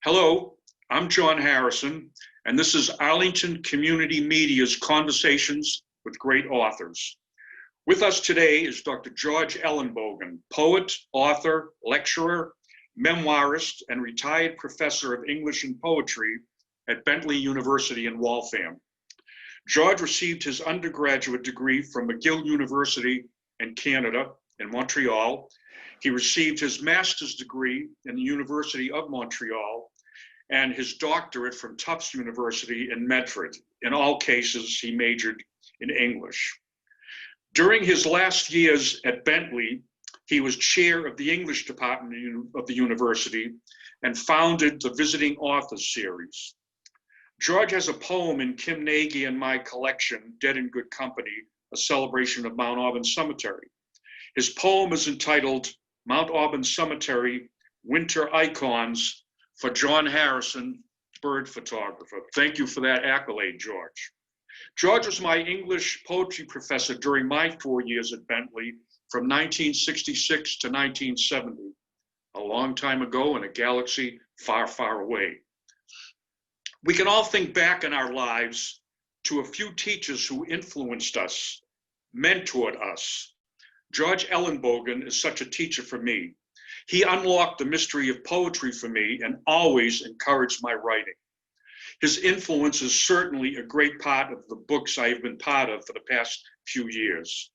Hello, I'm John Harrison, and this is Arlington Community Media's Conversations with Great Authors. With us today is Dr. George Ellenbogen, poet, author, lecturer, memoirist, and retired professor of English and poetry at Bentley University in Waltham. George received his undergraduate degree from McGill University in Canada, in Montreal. He received his master's degree in the University of Montreal and his doctorate from Tufts University in Medford. In all cases, he majored in English. During his last years at Bentley, he was chair of the English department of the university and founded the Visiting Authors series. George has a poem in Kim Nagy and my collection, Dead in Good Company, a celebration of Mount Auburn Cemetery. His poem is entitled Mount Auburn Cemetery, Winter Icons for John Harrison, bird photographer. Thank you for that accolade, George. George was my English poetry professor during my 4 years at Bentley from 1966 to 1970, a long time ago in a galaxy far, far away. We can all think back in our lives to a few teachers who influenced us, mentored us. George Ellenbogen is such a teacher for me. He unlocked the mystery of poetry for me and always encouraged my writing. His influence is certainly a great part of the books I have been part of for the past few years.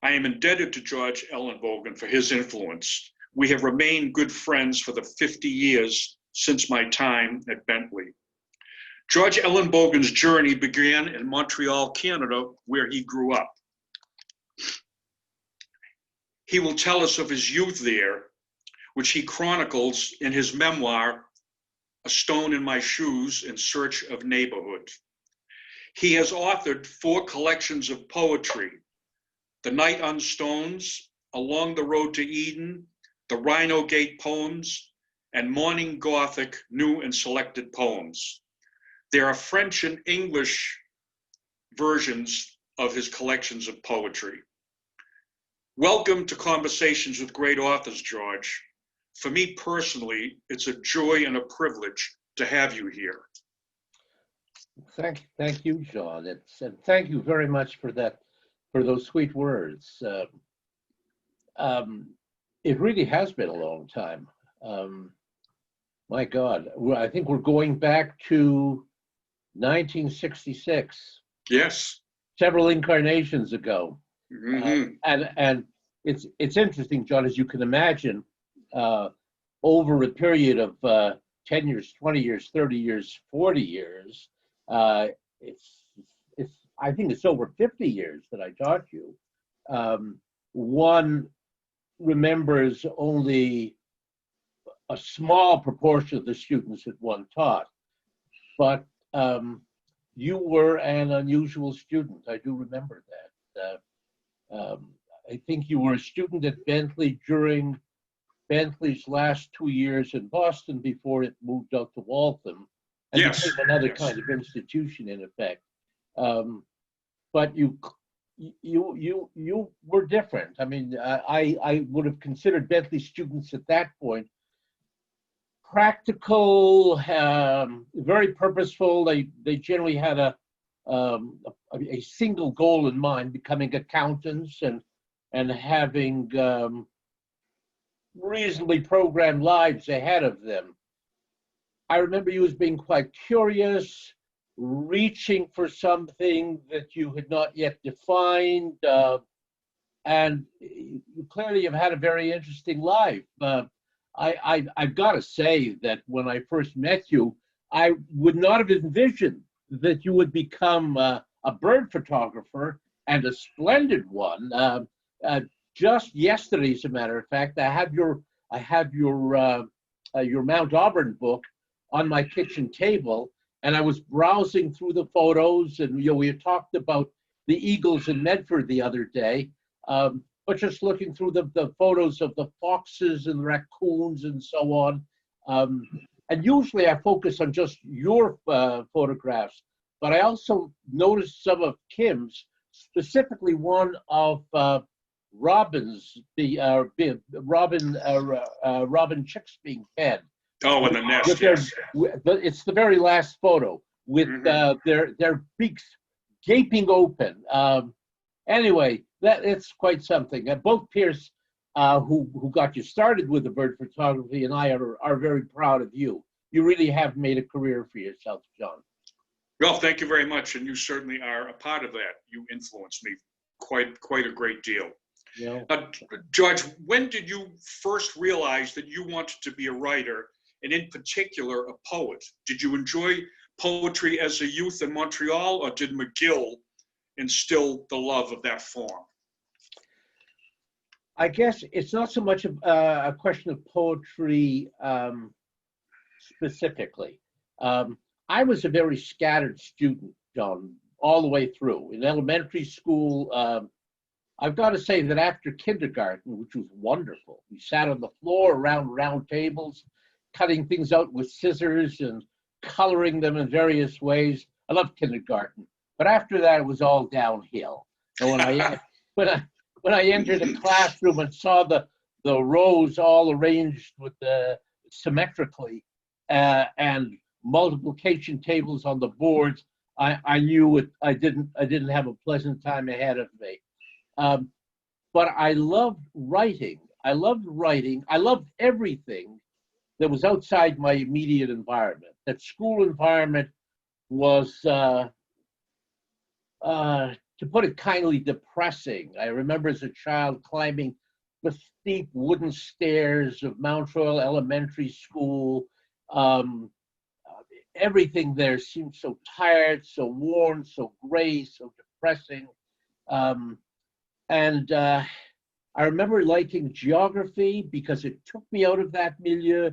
I am indebted to George Ellenbogen for his influence. We have remained good friends for the 50 years since my time at Bentley. George Ellenbogen's journey began in Montreal, Canada, where he grew up. He will tell us of his youth there, which he chronicles in his memoir, A Stone in My Shoes in Search of Neighborhood. He has authored 4 collections of poetry, The Night on Stones, Along the Road to Eden, The Rhino Gate Poems, and Morning Gothic New and Selected Poems. There are French and English versions of his collections of poetry. Welcome to Conversations with Great Authors, George. For me personally, it's a joy and a privilege to have you here. Thank you, John. And thank you very much for those sweet words. It really has been a long time. My God, I think we're going back to 1966. Yes. Several incarnations ago. Mm-hmm. And it's interesting, John, as you can imagine, over a period of 10 years, 20 years, 30 years, 40 years, I think it's over 50 years that I taught you. One remembers only a small proportion of the students that one taught, but you were an unusual student. I do remember that. I think you were a student at Bentley during Bentley's last 2 years in Boston before it moved out to Waltham and Yes. became another Yes. kind of institution in effect. But you were different. I mean, I would have considered Bentley students at that point practical, very purposeful. They generally had a single goal in mind, becoming accountants and having reasonably programmed lives ahead of them. I remember you as being quite curious, reaching for something that you had not yet defined, and you clearly have had a very interesting life. I've got to say that when I first met you, I would not have envisioned that you would become a bird photographer, and a splendid one. Just yesterday, as a matter of fact, I have your Mount Auburn book on my kitchen table, and I was browsing through the photos, and we had talked about the eagles in Medford the other day, but just looking through the photos of the foxes and raccoons and so on. And usually I focus on just your photographs, but I also noticed some of Kim's, specifically one of Robin's, Robin chicks being fed. Oh, and the nest, with their, yes. it's the very last photo with their beaks gaping open. Anyway, that it's quite something. Both Pierce, who got you started with the bird photography, and I are very proud of you. You really have made a career for yourself, John. Well, thank you very much, and you certainly are a part of that. You influenced me quite a great deal. You know, George, when did you first realize that you wanted to be a writer, and in particular, a poet? Did you enjoy poetry as a youth in Montreal, or did McGill instill the love of that form? I guess it's not so much a question of poetry specifically. I was a very scattered student, John, all the way through. In elementary school, I've got to say that after kindergarten, which was wonderful, we sat on the floor around round tables, cutting things out with scissors and coloring them in various ways. I loved kindergarten, but after that, it was all downhill. And when I entered a classroom and saw the rows all arranged with symmetrically and multiplication tables on the boards, I knew it. I didn't have a pleasant time ahead of me. But I loved writing. I loved everything that was outside my immediate environment. That school environment was, to put it kindly, depressing. I remember as a child climbing the steep wooden stairs of Mount Royal Elementary School. Everything there seemed so tired, so worn, so gray, so depressing. And I remember liking geography because it took me out of that milieu,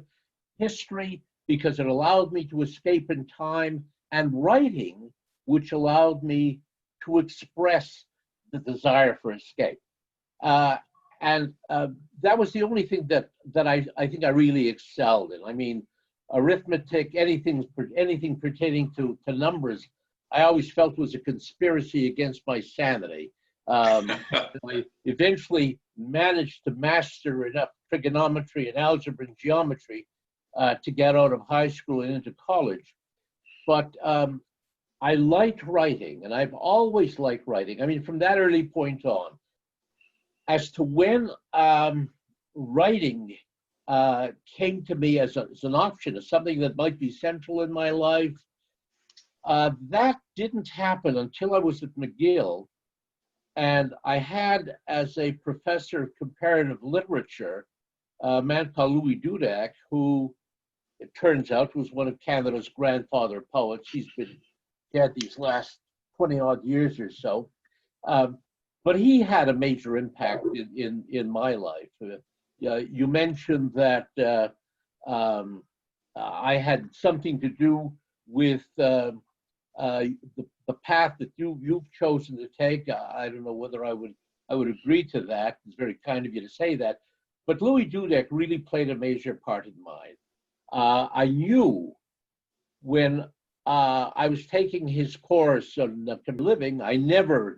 history because it allowed me to escape in time, and writing, which allowed me to express the desire for escape. And that was the only thing that I think I really excelled in. I mean, arithmetic, anything pertaining to numbers, I always felt was a conspiracy against my sanity. I eventually managed to master enough trigonometry and algebra and geometry to get out of high school and into college. But I liked writing, and I've always liked writing. I mean, from that early point on. As to when writing came to me as an option, as something that might be central in my life, that didn't happen until I was at McGill. And I had, as a professor of comparative literature, a man called Louis Dudek, who, it turns out, was one of Canada's grandfather poets. He had these last 20 odd years or so. But he had a major impact in my life. You mentioned that I had something to do with the path that you've chosen to take. I don't know whether I would agree to that. It's very kind of you to say that. But Louis Dudek really played a major part in mine. I knew when I was taking his course on living, I never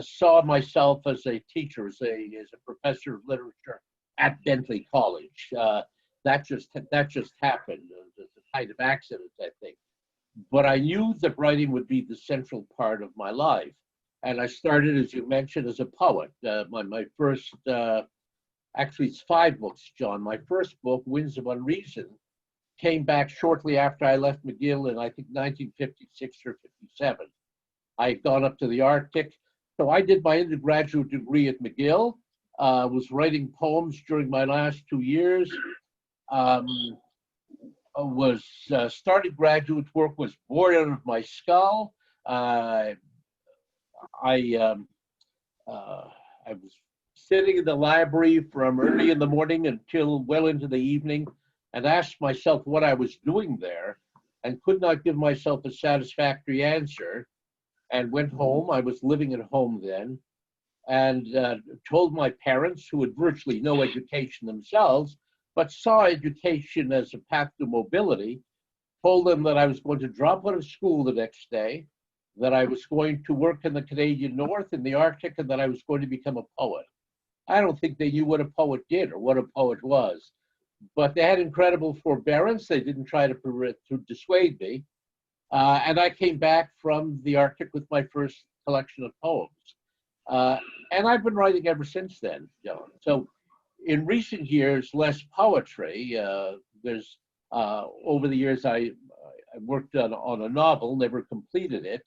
saw myself as a teacher, as a professor of literature at Bentley College. That just happened. It's a kind of accident, I think. But I knew that writing would be the central part of my life. And I started, as you mentioned, as a poet. My first, actually it's 5 books, John. My first book, Winds of Unreason, came back shortly after I left McGill in, I think, 1956 or 57. I had gone up to the Arctic. So I did my undergraduate degree at McGill, was writing poems during my last 2 years, started graduate work, was bored out of my skull. I was sitting in the library from early in the morning until well into the evening and asked myself what I was doing there and could not give myself a satisfactory answer, and went home. I was living at home then, and told my parents, who had virtually no education themselves, but saw education as a path to mobility, told them that I was going to drop out of school the next day, that I was going to work in the Canadian North, in the Arctic, and that I was going to become a poet. I don't think they knew what a poet did or what a poet was. but they had incredible forbearance. They didn't try to dissuade me. And I came back from the Arctic with my first collection of poems. And I've been writing ever since then, John. So in recent years, less poetry. There's over the years, I worked on a novel, never completed it.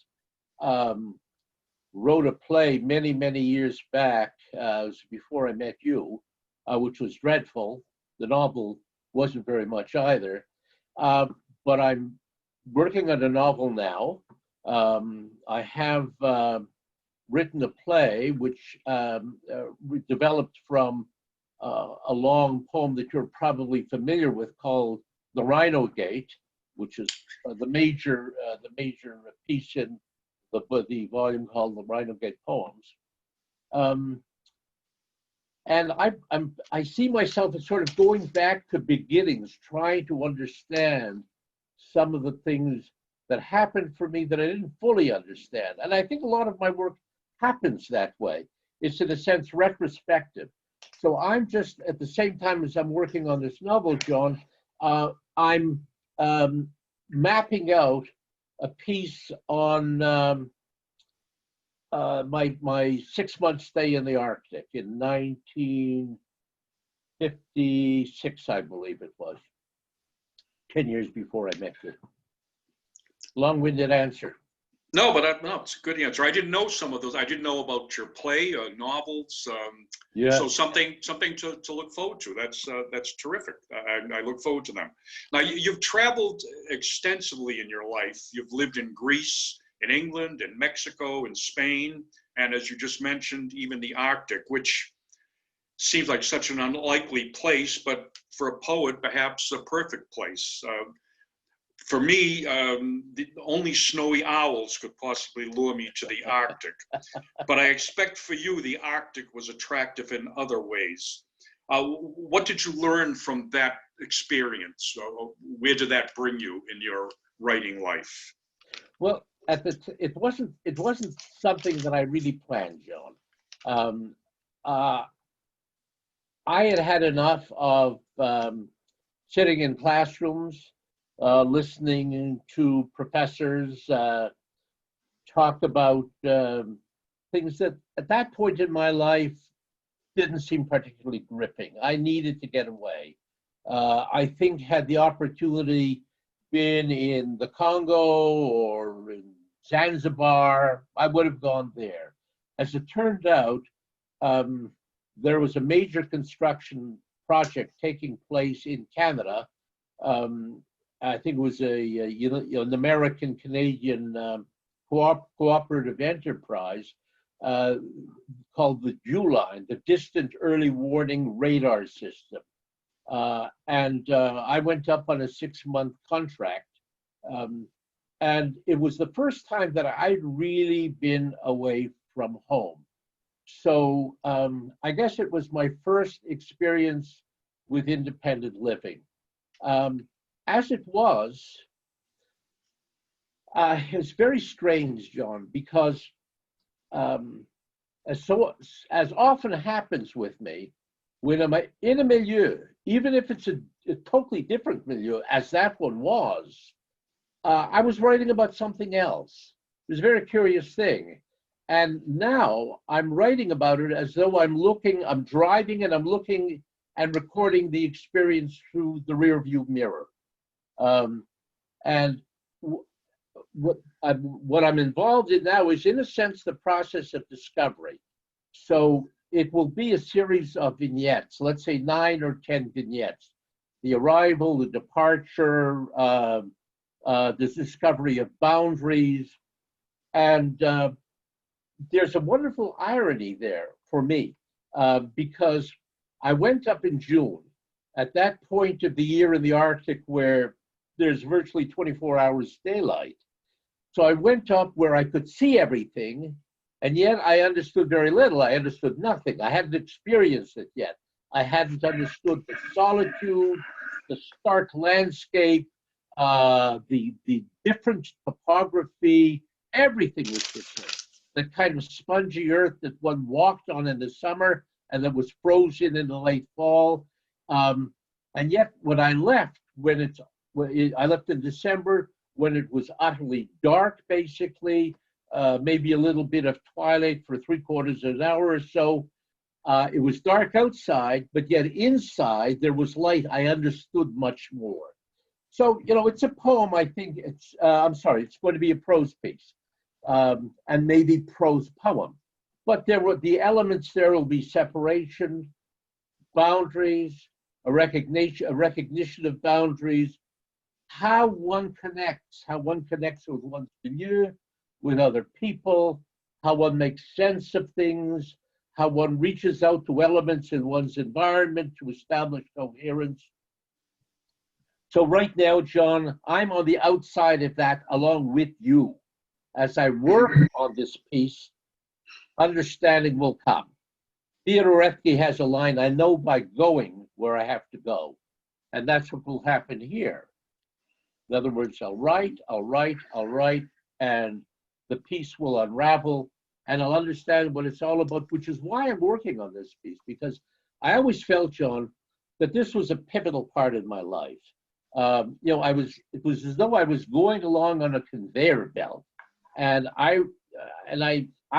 Wrote a play many, many years back, it was before I met you, which was dreadful. The novel wasn't very much either. But I'm working on a novel now. I have written a play which developed from a long poem that you're probably familiar with called The Rhino Gate, which is the major piece in the volume called The Rhino Gate Poems. And I see myself as sort of going back to beginnings, trying to understand some of the things that happened for me that I didn't fully understand. And I think a lot of my work happens that way. It's in a sense retrospective. So I'm just, at the same time as I'm working on this novel, John, I'm mapping out a piece on my 6-month stay in the Arctic in 1956, I believe it was, 10 years before I met you. Long-winded answer. No, but no, it's a good answer. I didn't know some of those. I didn't know about your play, novels. Yeah. So something to look forward to. That's terrific. I look forward to them. Now, you've traveled extensively in your life. You've lived in Greece, in England, in Mexico, in Spain, and as you just mentioned, even the Arctic, which seems like such an unlikely place, but for a poet, perhaps a perfect place. For me, only snowy owls could possibly lure me to the Arctic. But I expect for you, the Arctic was attractive in other ways. What did you learn from that experience? Where did that bring you in your writing life? Well, it wasn't something that I really planned, John. I had enough of sitting in classrooms, listening to professors talk about things that at that point in my life didn't seem particularly gripping. I needed to get away. I think had the opportunity been in the Congo or in Zanzibar, I would have gone there. As it turned out, there was a major construction project taking place in Canada. I think it was an American-Canadian cooperative enterprise called the DEW-Line, the Distant Early Warning Radar System. And I went up on a 6-month contract. And it was the first time that I'd really been away from home. So I guess it was my first experience with independent living. As it was, it's very strange, John, because as often happens with me, when I'm in a milieu, even if it's a totally different milieu, as that one was, I was writing about something else. It was a very curious thing. And now I'm writing about it as though I'm driving and I'm looking and recording the experience through the rearview mirror. And what I'm involved in now is, in a sense, the process of discovery. So it will be a series of vignettes, let's say 9 or 10 vignettes. The arrival, the departure, the discovery of boundaries. And there's a wonderful irony there for me, because I went up in June, at that point of the year in the Arctic where there's virtually 24 hours daylight. So I went up where I could see everything, and yet I understood very little. I understood nothing. I hadn't experienced it yet. I hadn't understood the solitude, the stark landscape, the different topography. Everything was different. The kind of spongy earth that one walked on in the summer and that was frozen in the late fall. And yet, when I left, I left in December when it was utterly dark, basically, maybe a little bit of twilight for 3/4 of an hour or so. It was dark outside, but yet inside there was light. I understood much more. So, it's a poem. I think it's going to be a prose piece, and maybe prose poem. But the elements there will be separation, boundaries, a recognition of boundaries, how one connects with one's milieu, with other people, how one makes sense of things, how one reaches out to elements in one's environment to establish coherence. So right now, John, I'm on the outside of that along with you. As I work on this piece, understanding will come. Theodore Ethke has a line, I know by going where I have to go. And that's what will happen here. In other words, I'll write, and the piece will unravel, and I'll understand what it's all about, which is why I'm working on this piece, because I always felt, John, that this was a pivotal part in my life. It was as though I was going along on a conveyor belt, and I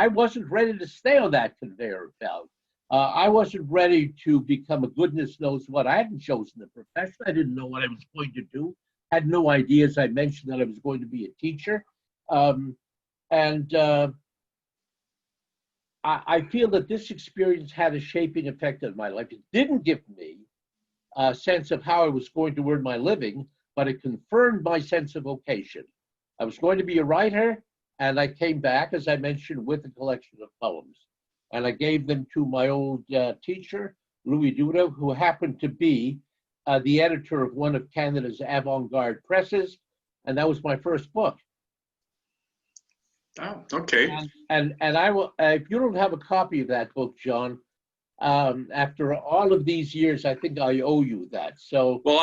wasn't ready to stay on that conveyor belt. I wasn't ready to become a goodness knows what. I hadn't chosen the profession. I didn't know what I was going to do. Had no idea, as I mentioned, that I was going to be a teacher. I feel that this experience had a shaping effect on my life. It didn't give me a sense of how I was going to earn my living, but it confirmed my sense of vocation. I was going to be a writer, and I came back, as I mentioned, with a collection of poems. And I gave them to my old teacher, Louis Duda, who happened to be the editor of one of Canada's avant-garde presses, and that was my first book. Oh, okay. And I will, if you don't have a copy of that book, John, after all of these years, I think I owe you that. So, well,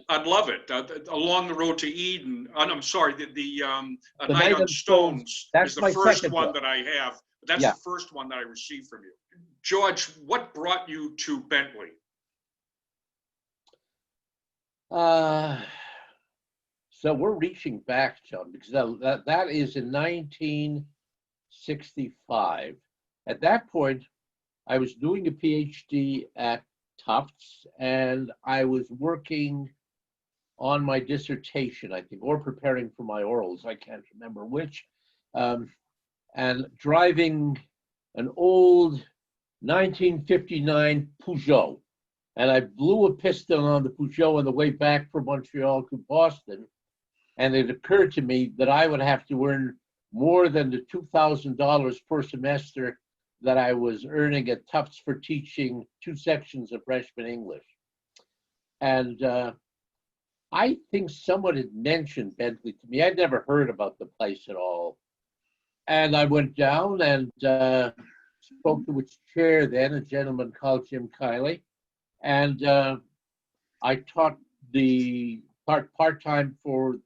I'd love it. Along the Road to Eden. I'm sorry, the Night on Stones is the first one that I have. That's the first one that I received from you. George, what brought you to Bentley? So we're reaching back, John, because that is in 1965. At that point, I was doing a PhD at Tufts, and I was working on my dissertation, I think, or preparing for my orals. I can't remember which. And driving an old 1959 Peugeot. And I blew a piston on the Peugeot on the way back from Montreal to Boston. And it occurred to me that I would have to earn more than the $2,000 per semester that I was earning at Tufts for teaching 2 sections of freshman English. And I think someone had mentioned Bentley to me. I'd never heard about the place at all. And I went down and spoke to its chair then, a gentleman called Jim Kiley. And I taught the part-time for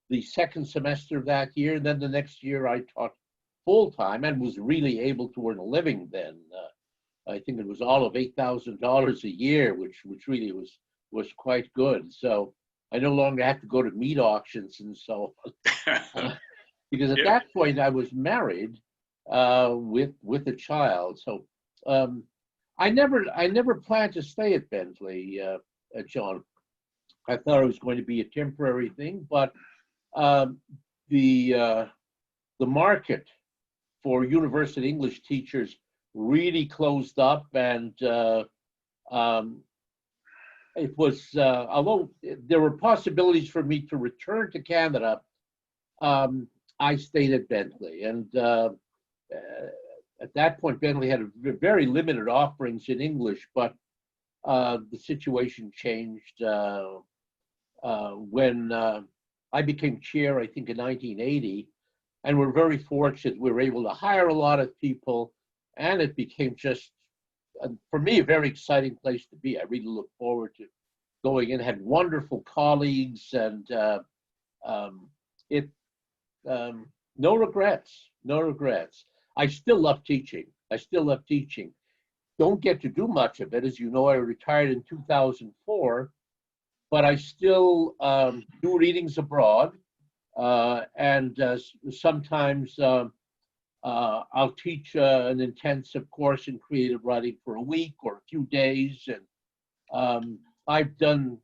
the second semester of that year. And then the next year I taught full-time and was really able to earn a living then. I think it was all of $8,000 a year, which really was quite good. So I no longer had to go to meat auctions and so on. Because at that point I was married with a child. So I never planned to stay at Bentley, John. I thought it was going to be a temporary thing, but the market for university English teachers really closed up, and it was although there were possibilities for me to return to Canada, I stayed at Bentley, and at that point Bentley had a very limited offerings in English, but the situation changed when I became chair, I think in 1980, and we're very fortunate we were able to hire a lot of people, and it became just, for me, a very exciting place to be. I really look forward to going in, had wonderful colleagues, and no regrets, no regrets. I still love teaching. Don't get to do much of it. As you know, I retired in 2004, but I still do readings abroad, and sometimes I'll teach an intensive course in creative writing for a week or a few days, and I've done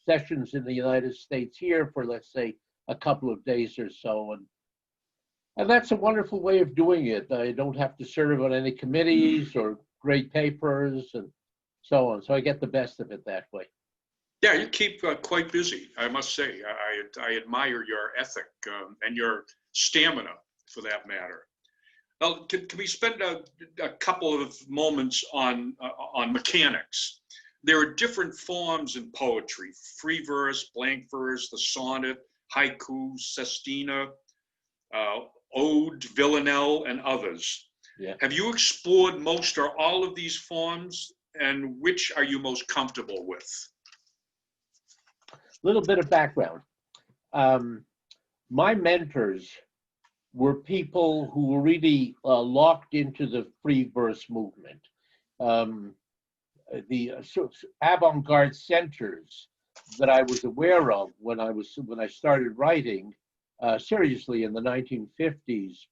sessions in the United States here for, let's say, a couple of days or so, and that's a wonderful way of doing it. I don't have to serve on any committees or grade papers and so on, so I get the best of it that way. Yeah, you keep quite busy, I must say. I admire your ethic and your stamina, for that matter. Now, can we spend a couple of moments on mechanics? There are different forms in poetry: free verse, blank verse, the sonnet, haiku, sestina, ode, villanelle, and others. Yeah. Have you explored most or all of these forms, and which are you most comfortable with? Little bit of background. My mentors were people who were really locked into the free verse movement. The avant-garde centers that I was aware of when I started writing seriously in the 1950s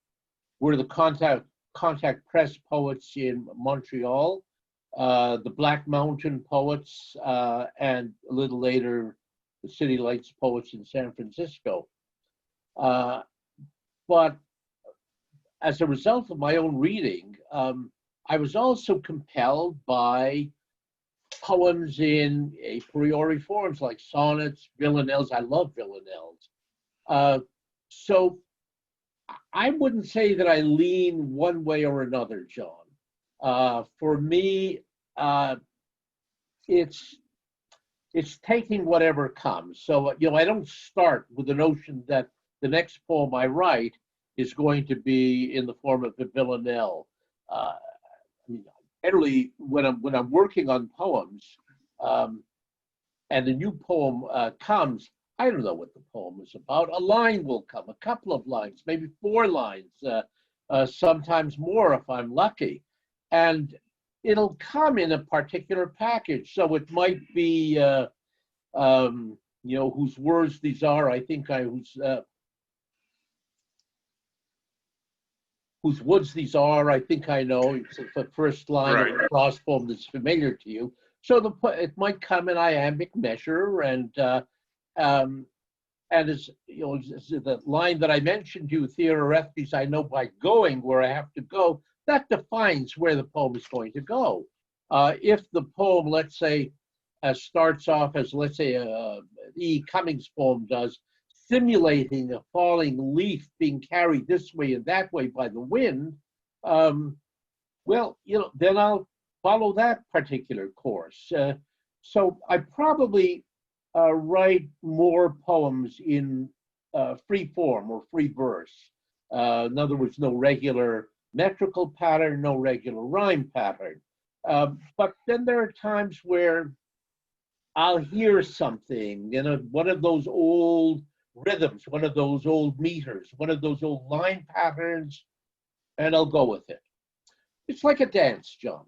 were the contact press poets in Montreal, the Black Mountain poets, and a little later the City Lights poets in San Francisco. But as a result of my own reading, I was also compelled by poems in a priori forms like sonnets, villanelles. I love villanelles. So I wouldn't say that I lean one way or another, John. For me, it's taking whatever comes. So, I don't start with the notion that the next poem I write is going to be in the form of a villanelle. Generally, when I'm working on poems, and a new poem comes, I don't know what the poem is about. A line will come, a couple of lines, maybe 4 lines, sometimes more if I'm lucky, and it'll come in a particular package. So it might be, whose words these are. I think whose woods these are, I think I know. It's the first line Right. of a cross poem that's familiar to you. So it might come in iambic measure, and as the line that I mentioned to you, Theodore Earthy's "I know by going where I have to go," that defines where the poem is going to go. If the poem, let's say, starts off as, let's say, E. Cummings' poem does, simulating a falling leaf being carried this way and that way by the wind, then I'll follow that particular course. So I probably write more poems in free form or free verse. In other words, no regular metrical pattern, no regular rhyme pattern. But then there are times where I'll hear something, one of those old rhythms, one of those old meters, one of those old line patterns, and I'll go with it. It's like a dance, John.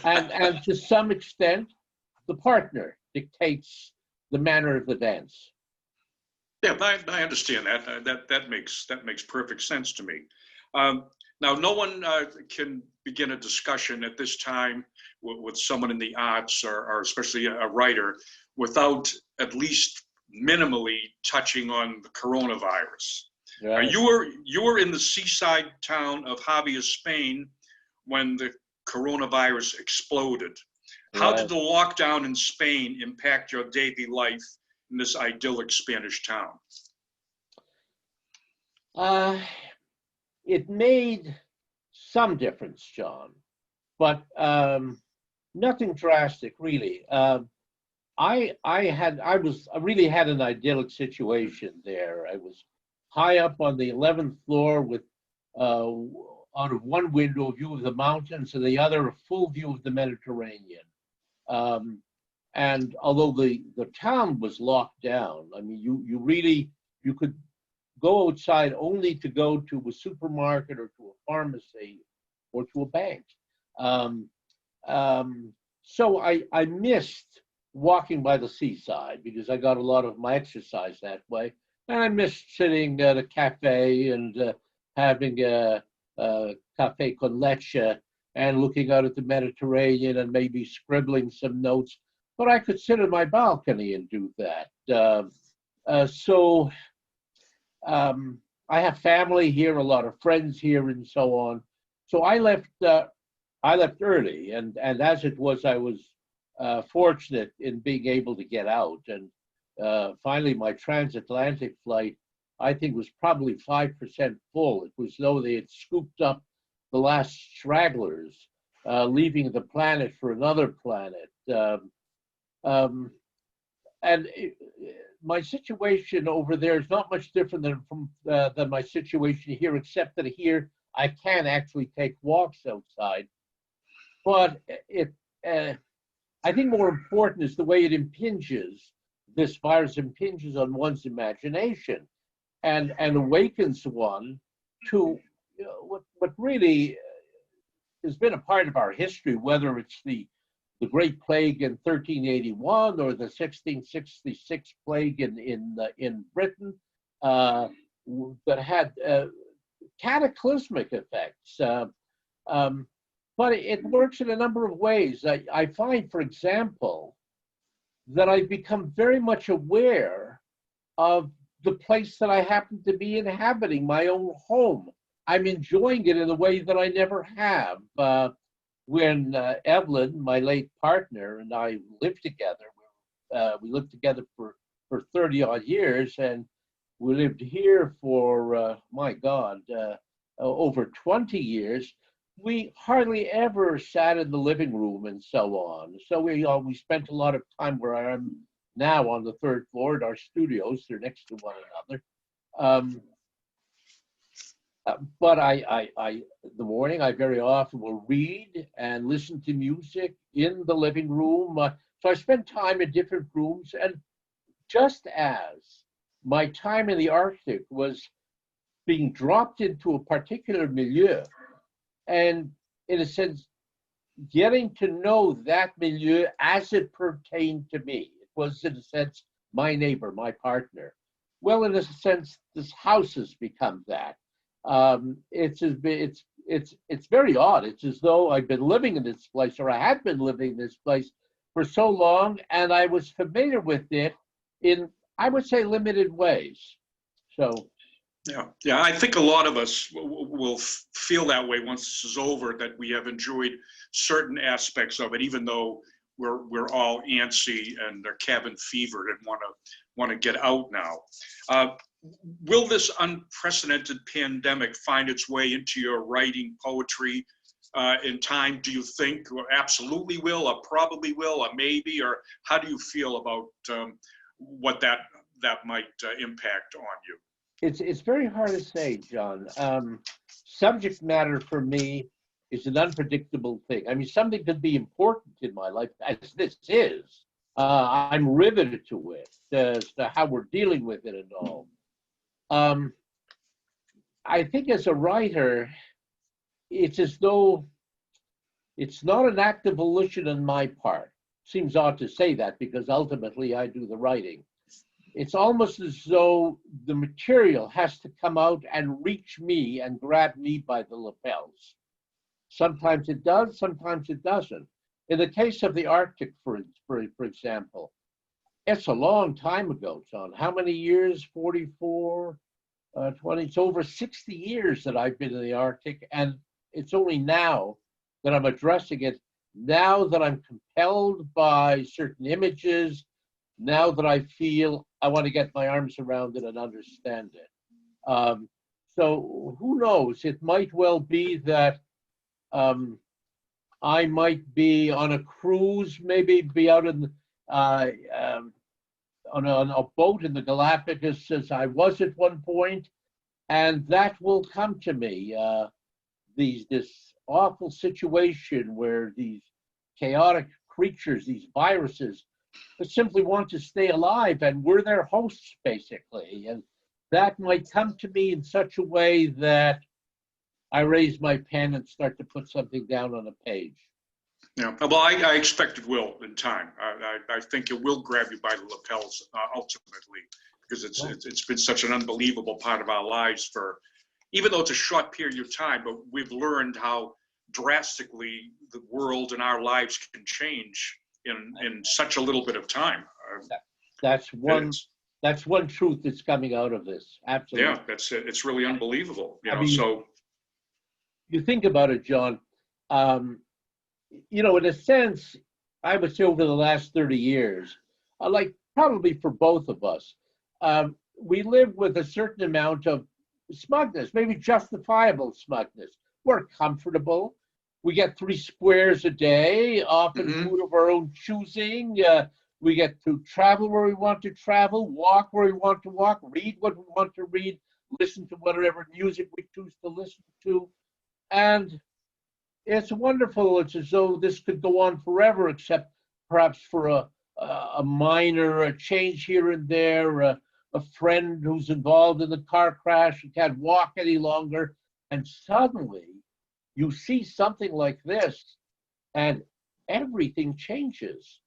And to some extent, the partner dictates the manner of the dance. Yeah, I understand that. That makes perfect sense to me. Now, no one can begin a discussion at this time with someone in the arts, or especially a writer, without at least minimally touching on the coronavirus. Right. You were in the seaside town of Javier, Spain, when the coronavirus exploded. How did the lockdown in Spain impact your daily life in this idyllic Spanish town? It made some difference, John, but nothing drastic, really. I really had an idyllic situation there. I was high up on the 11th floor with out of one window a view of the mountains and the other a full view of the Mediterranean. And although the town was locked down, I mean, you could go outside only to go to a supermarket or to a pharmacy or to a bank. So I missed walking by the seaside because I got a lot of my exercise that way. And I missed sitting at a cafe and having a cafe con leche and looking out at the Mediterranean and maybe scribbling some notes. But I could sit on my balcony and do that. So I have family here, a lot of friends here, and so on. So I left. I left early, and as it was, I was fortunate in being able to get out. And finally, my transatlantic flight, I think, was probably 5% full. It was as though they had scooped up the last stragglers, leaving the planet for another planet. My situation over there is not much different than my situation here, except that here I can actually take walks outside. But I think more important is the way it impinges. This virus impinges on one's imagination and awakens one to what really has been a part of our history, whether it's the Great Plague in 1381 or the 1666 plague in Britain, that had cataclysmic effects. But it works in a number of ways. I find, for example, that I've become very much aware of the place that I happen to be inhabiting, my own home. I'm enjoying it in a way that I never have. When Evelyn, my late partner, and I lived together, we lived together for 30 odd years, and we lived here for, my God, over 20 years. We hardly ever sat in the living room and so on. So we spent a lot of time where I am now on the third floor at our studios. They're next to one another. But in the morning, I very often will read and listen to music in the living room. So I spend time in different rooms. And just as my time in the Arctic was being dropped into a particular milieu, and in a sense, getting to know that milieu as it pertained to me. It was, in a sense, my neighbor, my partner. Well, in a sense, this house has become that. It's very odd. It's as though I've been living in this place, or I had been living in this place for so long, and I was familiar with it in, I would say, limited ways. So. Yeah. I think a lot of us will feel that way once this is over, that we have enjoyed certain aspects of it, even though we're all antsy and are cabin fevered and want to get out now. Will this unprecedented pandemic find its way into your writing poetry in time? Do you think? Or absolutely will, or probably will, or maybe, or how do you feel about what that might impact on you? It's very hard to say, John. Subject matter for me is an unpredictable thing. I mean, something could be important in my life, as this is. I'm riveted to it as to how we're dealing with it and all. I think as a writer, it's as though it's not an act of volition on my part. Seems odd to say that because ultimately I do the writing. It's almost as though the material has to come out and reach me and grab me by the lapels. Sometimes it does, sometimes it doesn't. In the case of the Arctic, for example, it's a long time ago, John. How many years? 44, 20, it's over 60 years that I've been in the Arctic, and it's only now that I'm addressing it, now that I'm compelled by certain images, now that I feel I want to get my arms around it and understand it. So who knows? It might well be that I might be on a cruise, maybe be out in on a boat in the Galapagos as I was at one point, and that will come to me. This awful situation where these chaotic creatures, these viruses, simply want to stay alive, and we're their hosts, basically. And that might come to me in such a way that I raise my pen and start to put something down on a page. Yeah, well, I expect it will in time. I think it will grab you by the lapels ultimately, because it's been such an unbelievable part of our lives for, even though it's a short period of time, but we've learned how drastically the world and our lives can change in such a little bit of time. That's one truth that's coming out of this. Absolutely. Yeah, that's it. It's really unbelievable. I mean, so you think about it, John. In a sense, I would say over the last 30 years, like probably for both of us, we live with a certain amount of smugness, maybe justifiable smugness. We're comfortable. We get 3 squares a day, often food of our own choosing. We get to travel where we want to travel, walk where we want to walk, read what we want to read, listen to whatever music we choose to listen to. And it's wonderful. It's as though this could go on forever, except perhaps for a minor a change here and there, a friend who's involved in the car crash and can't walk any longer. And suddenly you see something like this and everything changes.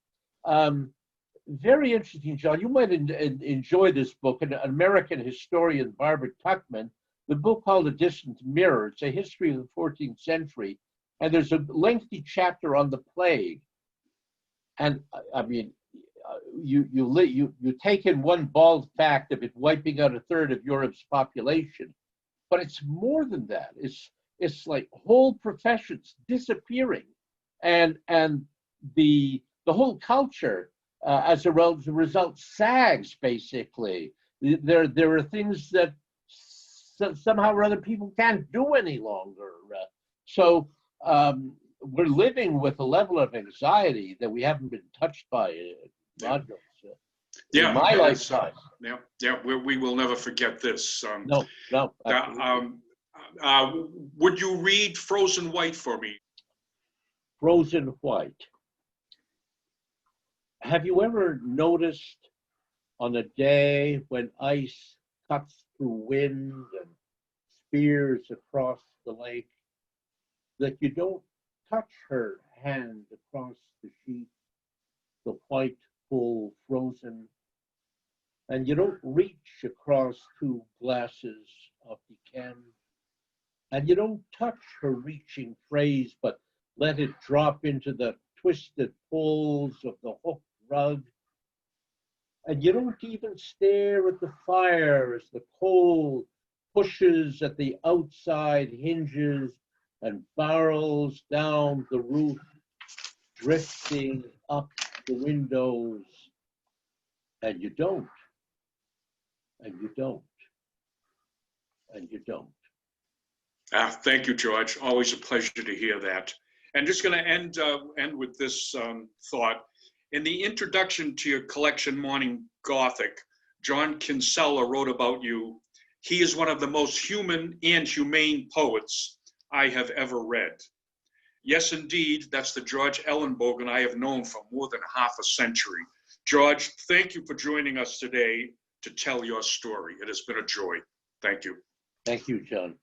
Very interesting, John. You might enjoy this book. An American historian, Barbara Tuchman, the book called A Distant Mirror. It's a history of the 14th century. And there's a lengthy chapter on the plague. And I mean, you take in one bald fact of it wiping out a third of Europe's population, but it's more than that. It's like whole professions disappearing, and the whole culture as a result sags basically. There are things that somehow or other people can't do any longer. So we're living with a level of anxiety that we haven't been touched by in my lifetime. We will never forget this. No. Would you read Frozen White for me? Frozen White. Have you ever noticed on a day when ice cuts through wind and spears across the lake that you don't touch her hand across the sheet, the white, full, frozen, and you don't reach across 2 glasses of decant, and you don't touch her reaching phrase, but let it drop into the twisted folds of the hooked rug, and you don't even stare at the fire as the coal pushes at the outside hinges and barrels down the roof, drifting up the windows, and you don't, and you don't, and you don't. Thank you, George. Always a pleasure to hear that. And just going to end with this thought. In the introduction to your collection, Morning Gothic, John Kinsella wrote about you. He is one of the most human and humane poets I have ever read. Yes, indeed, that's the George Ellenbogen I have known for more than half a century. George, thank you for joining us today to tell your story. It has been a joy. Thank you. Thank you, John.